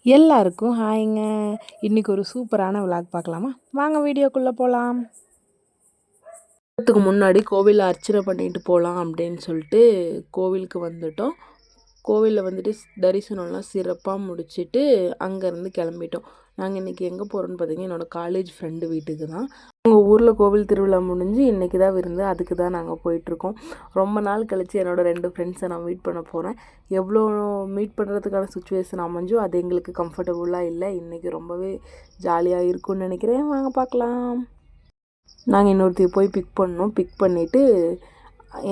எல்லாருக்கும் ஹாய்ங்க. இன்றைக்கி ஒரு சூப்பரான விளாக் பார்க்கலாமா? வாங்க வீடியோக்குள்ளே போகலாம். அதுக்கு முன்னாடி கோவிலில் அர்ச்சனை பண்ணிட்டு போகலாம் அப்படின்னு சொல்லிட்டு கோவிலுக்கு வந்துட்டோம். கோவிலில் வந்துட்டு தரிசனம்லாம் சிறப்பாக முடிச்சுட்டு அங்கேருந்து கிளம்பிட்டோம். நாங்கள் இன்றைக்கி எங்கே போகிறோன்னு பார்த்தீங்கன்னா என்னோடய காலேஜ் ஃப்ரெண்டு வீட்டுக்கு தான். உங்கள் ஊரில் கோவில் திருவிழா முடிஞ்சு இன்றைக்கி தான் விருந்து, அதுக்கு தான் நாங்கள் போயிட்டுருக்கோம். ரொம்ப நாள் கழித்து என்னோடய 2 ஃப்ரெண்ட்ஸை நான் மீட் பண்ண போகிறேன். எவ்வளோ மீட் பண்ணுறதுக்கான சுச்சுவேஷன் அமைஞ்சோ அது எங்களுக்கு கம்ஃபர்டபுளாக இல்லை. இன்றைக்கி ரொம்பவே ஜாலியாக இருக்கும்னு நினைக்கிறேன். வாங்க பார்க்கலாம். நாங்கள் இன்னொருத்தையும் போய் பிக் பண்ணோம். பிக் பண்ணிவிட்டு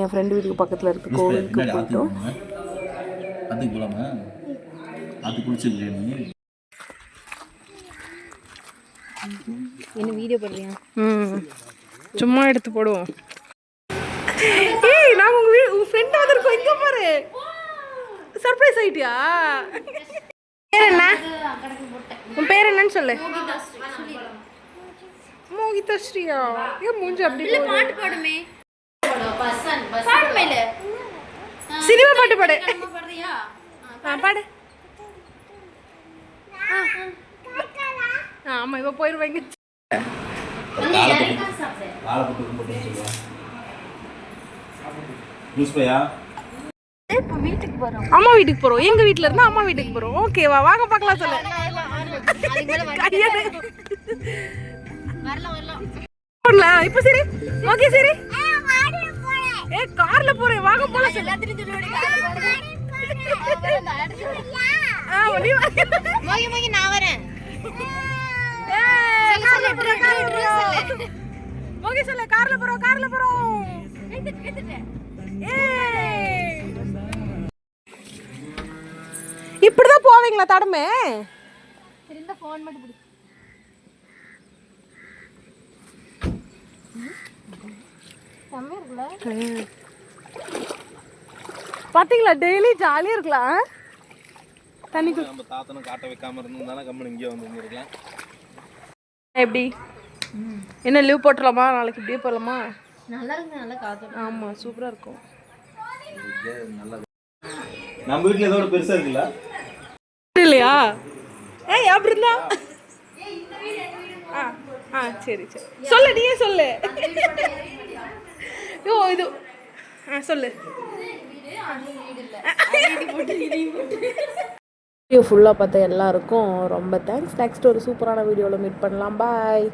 என் ஃப்ரெண்டு வீட்டுக்கு பக்கத்தில் இருக்க கோவிலுக்கு போயிட்டோம். என்ன வீடியோ பண்ணுறியா? சும்மா எடுத்து போடுவோம். ஏய் நாங்கள் உங்கள் ஃப்ரெண்டு வந்திருக்கோம். இங்கே பாரு, சர்ப்ரைஸ் ஆகிட்டியா? பேர் என்ன? உன் பேர் என்னன்னு சொல்லு. மோகிதா ஸ்ரீயா? ஏன் மூஞ்சி அப்படி இல்ல பாட்டு பாடுமே. பாடுமே இல்ல. சினிமா பாட்டு பாடு. பாடுறியா? பாடு. ஆமா இவ போயிருவாங்க. வீட்டுக்கு போறோம். அம்மா வீட்டுக்கு போறோம். எங்க வீட்ல இருந்து அம்மா வீட்டுக்கு போறோம். ஓகேவா? வாங்க பார்க்கலாம் சொல்லு. வரலாம். இப்போ சரி. ஓகே சரி. ஏ கார்ல போறேன். வாங்க போலாம் சொல்லு. எல்லாத்தையும் சொல்லுடி. மோகி நான் வரேன். ஓகே சொல்லு. கார்ல போறோம். கார்ல போறோம். இப்படிதான் போவீங்களா தடமே? இந்த ஃபோன் மட்டும் பிடி. பாத்தீங்களா டெய்லி ஜாலியா இருக்கலாம். தண்ணிக்கு நம்ம தாத்தனும் காட்ட வைக்காம இருந்தானே கம்பெனி இங்கே வந்துருக்கலாம். எப்படி என்ன லீவ் போட்டுடலாமா? நாளைக்கு இப்படியே போகலாமா? நல்லா இருக்கு. நல்லா காத்து. ஆமா சூப்பரா இருக்கும். நம்ம வீட்ல ஏதோ ஒரு பெருசா இருக்குல்ல இல்லையா? ஏய் அப்படி இருந்தா சரி சரி சொல்லு. நீயே சொல்லு. யோ இது சொல்லு. வீடியோ ஃபுல்லாக பார்த்த எல்லாருக்கும் ரொம்ப தேங்க்ஸ். நெக்ஸ்ட் ஒரு சூப்பரான வீடியோவில் மீட் பண்ணலாம். பாய்.